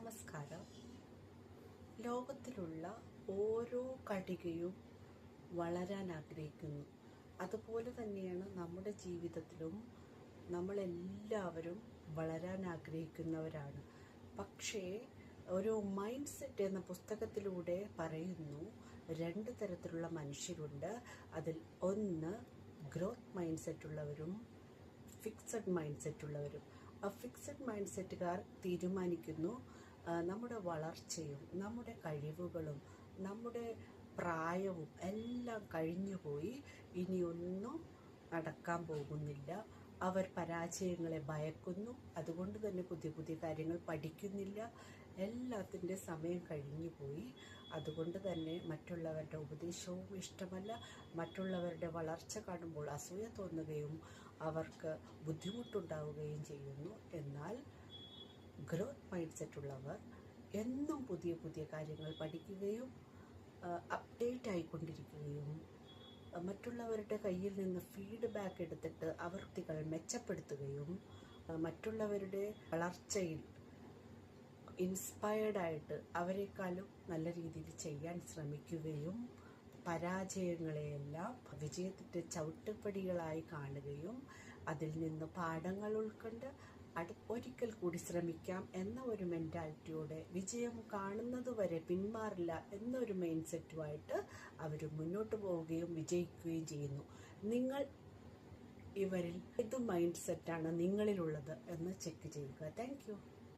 നമസ്കാരം. ലോകത്തിലുള്ള ഓരോ കണികയും വളരാൻ ആഗ്രഹിക്കുന്നു. അതുപോലെ തന്നെയാണ് നമ്മുടെ ജീവിതത്തിലും നമ്മളെല്ലാവരും വളരാൻ ആഗ്രഹിക്കുന്നവരാണ്. പക്ഷേ ഒരു മൈൻഡ് സെറ്റ് എന്ന പുസ്തകത്തിലൂടെ പറയുന്നു, 2 തരത്തിലുള്ള മനുഷ്യരുണ്ട്. അതിൽ ഒന്ന് ഗ്രോത്ത് മൈൻഡ് സെറ്റ് ഉള്ളവരും ഫിക്സഡ് മൈൻഡ് സെറ്റ് ഉള്ളവരും. ആ ഫിക്സഡ് മൈൻഡ് സെറ്റുകാർ തീരുമാനിക്കുന്നു, നമ്മുടെ വളർച്ചയും നമ്മുടെ കഴിവുകളും നമ്മുടെ പ്രായവും എല്ലാം കഴിഞ്ഞുപോയി, ഇനിയൊന്നും നടക്കാൻ പോകുന്നില്ല. അവർ പരാജയങ്ങളെ ഭയക്കുന്നു. അതുകൊണ്ട് തന്നെ പുതിയ പുതിയ കാര്യങ്ങൾ പഠിക്കുന്നില്ല. എല്ലാത്തിൻ്റെ സമയം കഴിഞ്ഞു പോയി. അതുകൊണ്ട് തന്നെ മറ്റുള്ളവരുടെ ഉപദേശവും ഇഷ്ടമല്ല. മറ്റുള്ളവരുടെ വളർച്ച കാണുമ്പോൾ അസൂയ തോന്നുകയും അവർക്ക് ബുദ്ധിമുട്ടുണ്ടാവുകയും ചെയ്യുന്നു. എന്നാൽ ഗ്രോത്ത് മൈൻഡ് സെറ്റ് ഉള്ളവർ എന്നും പുതിയ പുതിയ കാര്യങ്ങൾ പഠിക്കുകയും അപ്ഡേറ്റ് ആയിക്കൊണ്ടിരിക്കുകയും മറ്റുള്ളവരുടെ കയ്യിൽ നിന്ന് ഫീഡ്ബാക്ക് എടുത്തിട്ട് പ്രവൃത്തികൾ മെച്ചപ്പെടുത്തുകയും മറ്റുള്ളവരുടെ വളർച്ചയിൽ ഇൻസ്പയർഡായിട്ട് അവരെക്കാളും നല്ല രീതിയിൽ ചെയ്യാൻ ശ്രമിക്കുകയും പരാജയങ്ങളെയെല്ലാം വിജയത്തിൻ്റെ ചവിട്ടുപടികളായി കാണുകയും അതിൽ നിന്ന് പാഠങ്ങൾ ഉൾക്കൊണ്ട് ഒരിക്കൽ കൂടി ശ്രമിക്കാം എന്ന ഒരു മെൻറ്റാലിറ്റിയോടെ വിജയം കാണുന്നത് വരെ പിന്മാറില്ല എന്നൊരു മൈൻഡ് സെറ്റുമായിട്ട് അവർ മുന്നോട്ട് പോവുകയും വിജയിക്കുകയും ചെയ്യുന്നു. നിങ്ങൾ ഇവരിൽ ഏത് മൈൻഡ് സെറ്റാണ് നിങ്ങളിലുള്ളത് എന്ന് ചെക്ക് ചെയ്യുക. Thank you.